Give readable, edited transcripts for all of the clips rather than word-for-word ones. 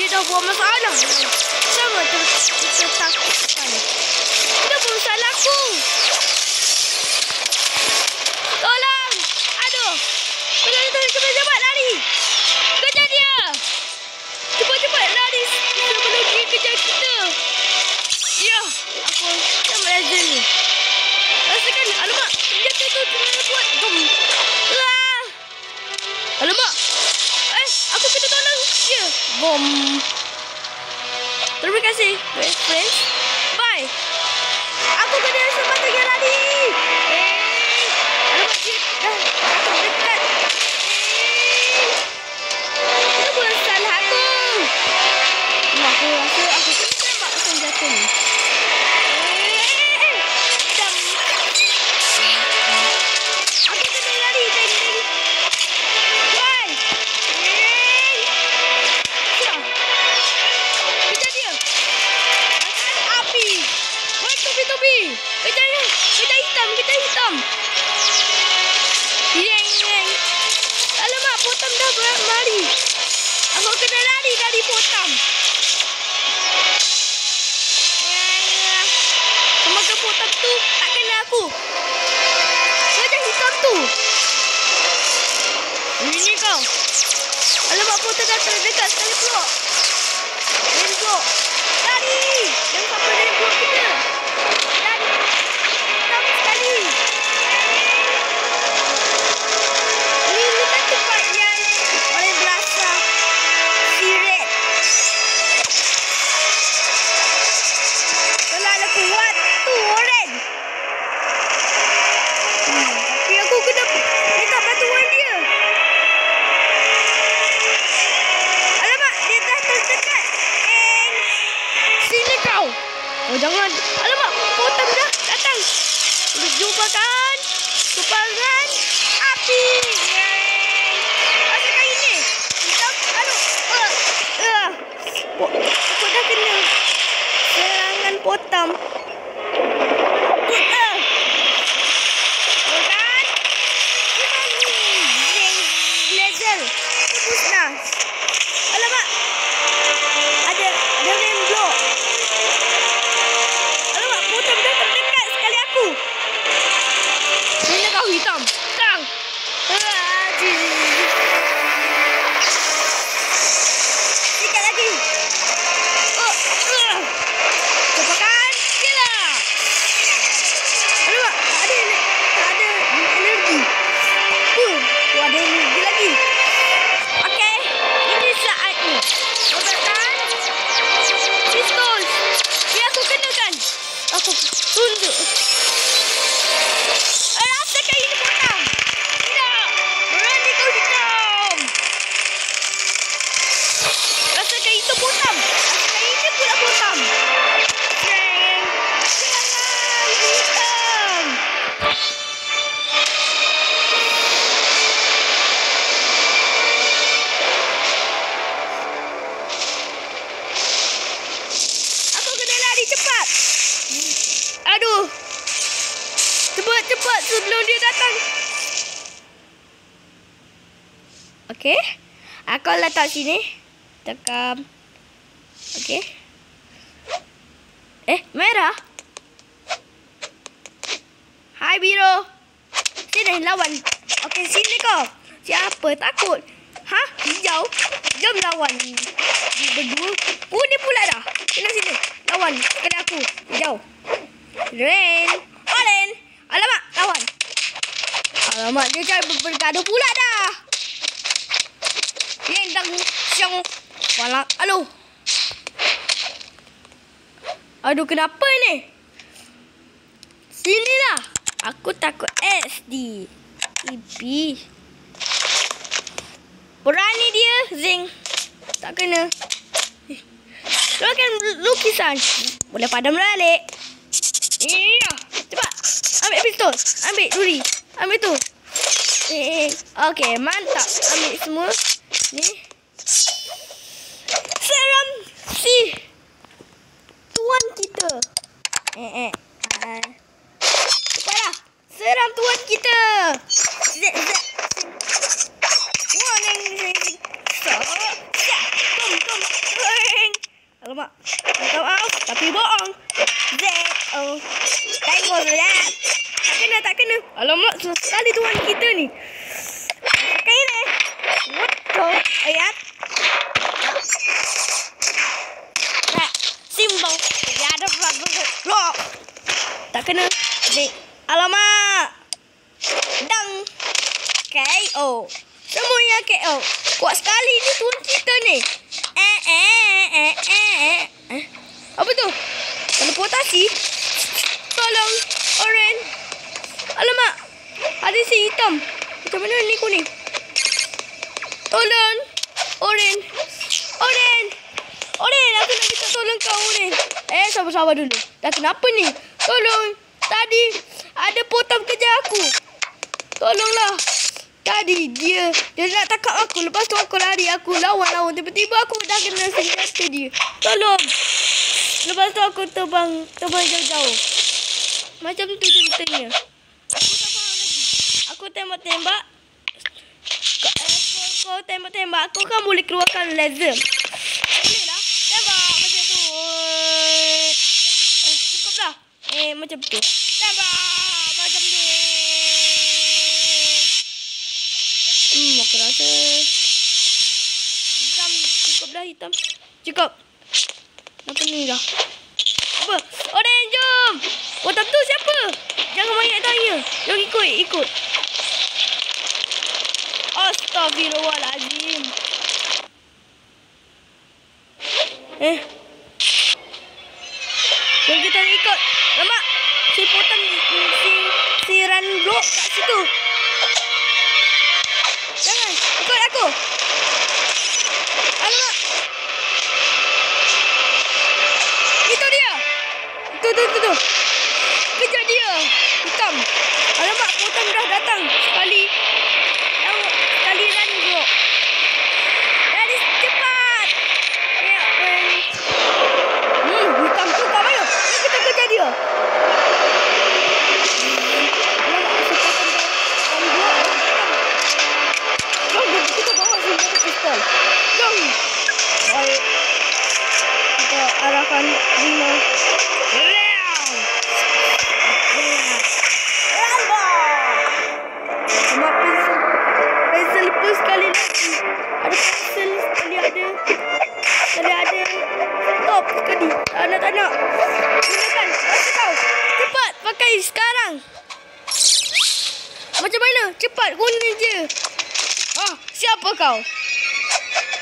dah buat masalah. Sama tertakutkan. Dia buat masalah aku. Tolong. Aduh. Cepat lari. Kejar dia. Cepat lari sebelum dia kejar kita. Ya, aku dah melazir ni. Rasakan, alamak. Senjata tu terlalu kuat. Alamak. Aku kena tolong dia. Bom. Terima kasih, friends. Bye. Aku kena sempat dia lari. Alamak, dia dah dekat. Itu bukan salah aku. Aku rasa aku kena tembak senjata ni. Aku kena lari dari. Why? Kejar dia. Api. Topi. Kejar hitam. Yeng. Alamak, potam dah mari. Aku kena lari dari potam. Semoga potam tu tak kena aku. Kejar hitam tu. Ini kau. Alamak, potam dah terdekat sekali pula. Let's go. Lari. Jangan sampai dari blok kita. Lari. Hitam sekali. Ini kan tempat yang oleh berasa siret. Terlalu kuat tu orang. Tapi aku kena minta bantuan dia. Alamak, dia dah terdekat. Sini kau. Oh jangan. Alamak, potam dah datang. Jumpakan api. Rasakan ini. Aku dah kena serangan potam. Blazer. Musnah. Alamak. Ada rain block. Alamak, potam dah terdekat sekali aku. Mana kau hitam? Tang. Sikit lagi. Cepakan. Gila. Alamak, tak ada energi. Ada energi lagi. Okey, ini saatnya. Obatan. Pistol. Biar aku kenakan. Aku tunjuk. Rasakan ini potam. Tidak. Berani kau hitam. Rasakan itu potam. Rasakan ini pula potam. Jangan hitam. Aku kena lari cepat. Aduh. Cepat sebelum dia datang. Okey. Aku letak sini. Tekan. Okey. Merah. Hai biru. Sini lawan. Okey, sini kau. Siapa takut? Hijau. Jom lawan. Berdua. Dia pula dah. Sini. Lawan. Kena aku. Hijau. Rain. Orange. Alamak, lawan. Alamak, dia cari bergaduh pula dah. Yang dah siang. Walau. Aduh, kenapa ni? Sinilah. Aku takut SD. Ibi. Berani dia, Zing. Tak kena. Keluarkan lukisan. Boleh padam balik. Iya. Cepat. Ambil pistol. Ambil duri. Ambil tu. Okey, mantap. Ambil semua. Ni. Seram si tuan kita. Cepatlah. Seram tuan kita. Warning. Tom. Alamak. Minta maaf. Tapi bohong. Tengok lah. Tak kena. Alamak, susah sekali tuan kita ni. Sekali ni. What the? Ayat. Simbang. Ya, ada rock. Tak kena. Alamak. Dang. KO. Semuanya KO. Kuat sekali ni tuan kita ni. Apa tu? Teleportasi. Tolong. Oren. Alamak. Ada si hitam. Macam mana ni kuning? Tolong. Oren. Aku nak minta tolong kau, Oren. Sabar dulu. Dah kenapa ni? Tolong. Tadi ada potam kejar aku. Tolonglah. Tadi dia nak tangkap aku. Lepas tu aku lari. Aku lawan. Tiba-tiba aku dah kena senjata dia. Tolong. Lepas tu aku terbang jauh-jauh. Macam tu ceritanya. Aku tak faham lagi. Aku tembak-tembak. Kau tembak-tembak. Aku kan boleh keluarkan laser. Boleh lah. Tembak macam tu. Cukup dah. Macam tu. Tembak macam tu. Aku rasa hitam. Cukup dah hitam. Cukup. Apa ni dah? Apa? Oren, jom. Potam tu siapa? Jangan banyak tanya. Jom ikut. Astaghfirullahalazim. Jom kita ikut. Lemak. Si potam si Ranblock kat situ. Jangan. Ikut aku. Alamak. Itu dia. Itu. Kejar dia. Hitam. Alamak, potam dah datang. Sekali Ranblock. Lari cepat. Hitam tu kat mana? Kita kejar dia. Kita bawa senjata pistol. Jom. Baik. Kita arahkan Rino. Cuma pensel lepas sekali lagi. Ada pensel sekali ada. Stop sekali. Tak nak. Gunakan. Masa kau. Cepat. Pakai sekarang. Macam mana? Cepat. Guna je. Siapa kau?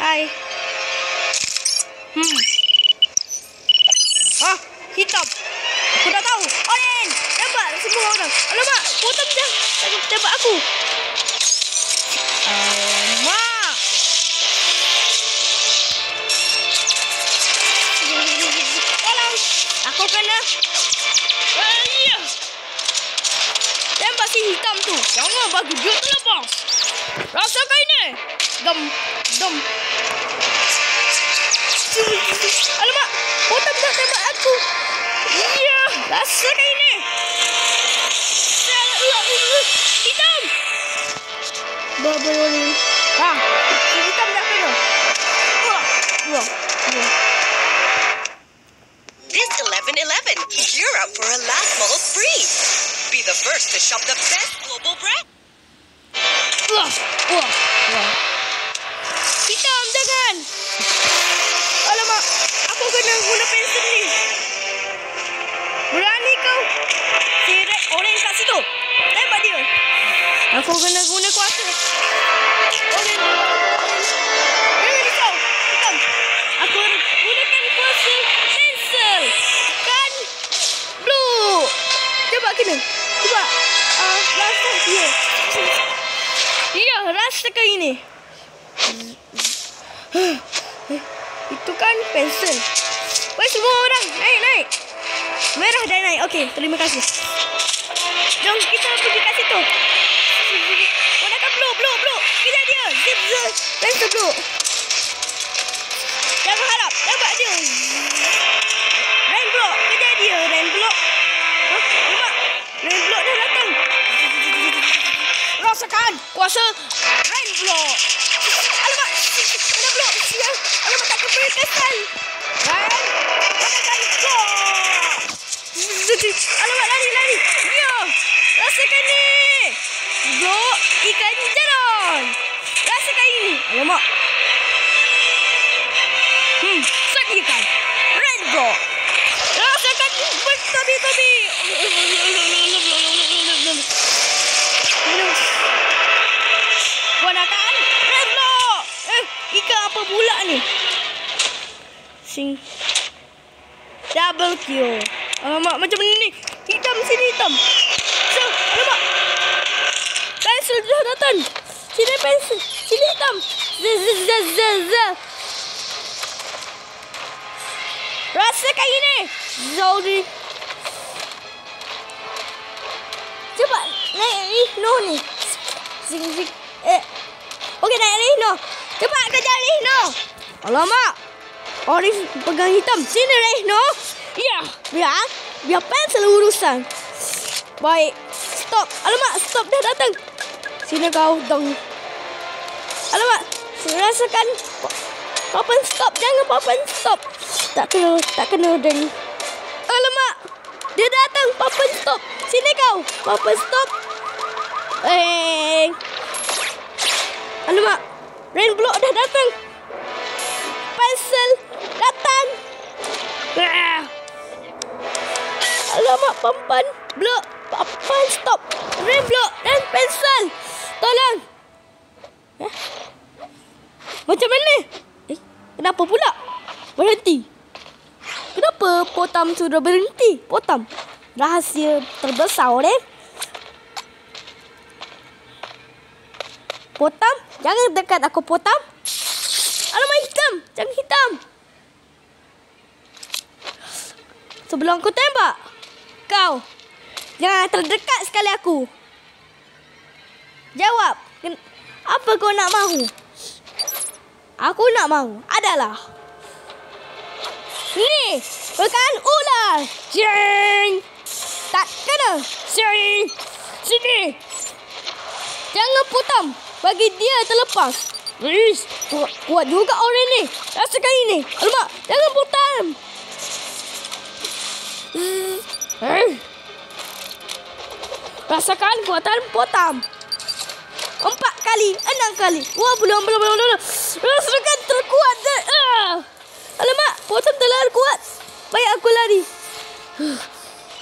Hai. Hitam. Aku dah tahu. Oren. Tembak semua orang. Alamak. Potam dah tembak aku. Alamak. Tolong. Aku kena. Tembak si hitam tu. Jangan bagi dia terlepas. Rasakan ini. Dom. Alamak. Potam dah tembak aku. Ya. Rasakan ini. Hitam. Berberin. Si hitam dah kena. This 11/11. You're up for a last model free. Be the first to shop the best global brand. Hitam, jangan. Alamak, aku kena guna pensel ni. Berani kau? Si orange kat situ. Tembak dia. Aku kena guna kuasa. Orange. Jangan risau. Hitam. Aku gunakan kuasa pensel. Kan? Blue. Cuba kena. Cuba. Rasa dia. Ya, rasakan ini. Itu kan pensel. Baik semua orang. Naik. Merah dah naik. Okey, terima kasih. Jom kita pergi kat situ. Gunakan blue. Kejar dia. Zip. Pensel blue. Jangan harap. Tembak dia. Rainblock. Kejar dia. Rainblock. Nampak? Rainblock dah datang. Rasakan kuasa Rainblock. Alamak. Kena blok. Alamak, tak kena pensel. Alamak. Sediakan. Rainbow. Rasakan bertabi-tabi. Gunakan Rainbow. Ikan apa pula ni? Sing. Double kill. Alamak, macam mana ni? Hitam sini hitam. Alamak. Pensel dah datang. Sini pensel. Sini hitam. Rasakan ini. Sorry. Cepat naik Rhino ni. Sing. Okey, naik Rhino. Cepat kejar Rhino. Alamak. Orang pegang hitam. Sini Rhino. Ya. Biar pensel urusan. Baik. Stop. Alamak. Stop dah datang. Sini kau. Dong. Alamak. Rasakan. Papan stop. Jangan papan stop. Tak kena deng. Alamak. Dia datang. Papan stop. Sini kau. Papan stop. Alamak. Rain block dah datang. Pensel datang. Alamak, papan block. Papan stop. Rain block dan pensel. Tolong. Macam mana? Kenapa pula? Berhenti. Kenapa Potam sudah berhenti? Potam. Rahsia terbesar, Potam, jangan dekat aku, Potam. Alamak, hitam. Jangan hitam. Sebelum aku tembak, kau jangan terdekat sekali aku. Jawab. Apa kau nak mahu? Aku nak mahu adalah ini. Bukan ular. Jeng. Tak kena. Jeng. Sini. Jangan Potam. Bagi dia terlepas. Kuat juga orang ni. Rasakan ini. Alamak. Jangan Potam. Rasakan kuatan Potam. 4 kali. 6 kali. Wah, belum. Rasakan terkuat. Alamak. Potam terlalu kuat. Baik aku lari.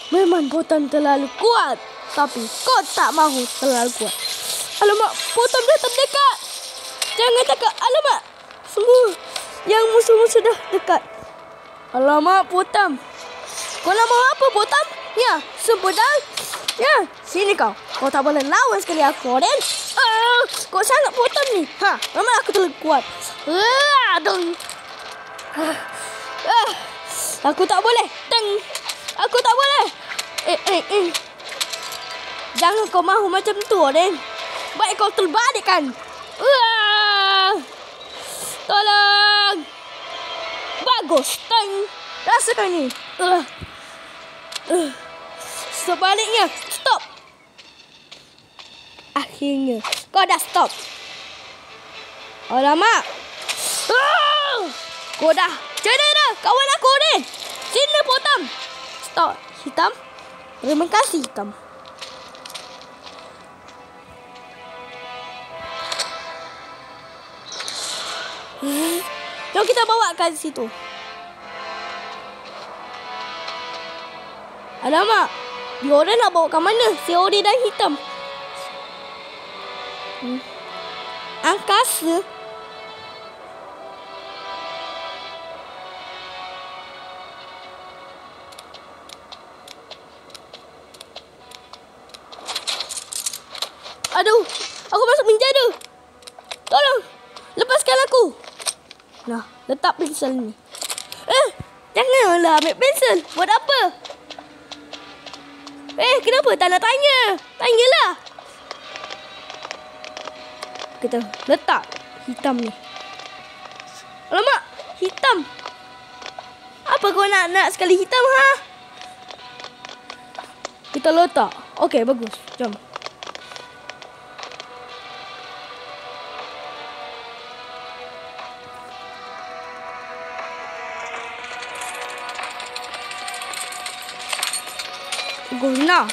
Memang Potam terlalu kuat. Tapi kau tak mahu terlalu kuat. Alamak, Potam dah terdekat. Jangan dekat. Alamak. Semua yang musuh-musuh dah dekat. Alamak, Potam. Kau nak mahu apa, Potam? Ya, sempedang. Ya, sini kau. Kau tak boleh lawan sekali aku, Oren. Kau sangat Potam ni. Memang aku terlalu kuat. Aku tak boleh. Aku tak boleh. Jangan kau mahu macam tu, Oren. Baik kau terbalikkan. Tolong. Bagus. Rasakan ni. Sebaliknya. Stop. Akhirnya. Kau dah stop. Alamak. Kau dah cedera kawan aku ni. Sini Potam. Stop. Hitam. Terima kasih hitam. Jom kita bawa ke situ. Alamak. Dia orang nak bawa ke mana? Si Ori dan hitam. Angkasa. Aduh. Aku masuk penjara. Tolong. Lepaskan aku. Nah, letak pensel ni. Janganlah ambil pensel. Buat apa? Kenapa tak nak tanya? Tanyalah. Kita letak hitam ni. Alamak, hitam. Apa kau nak sekali hitam, Kita letak. Okey, bagus. Jom. Bagus, nah.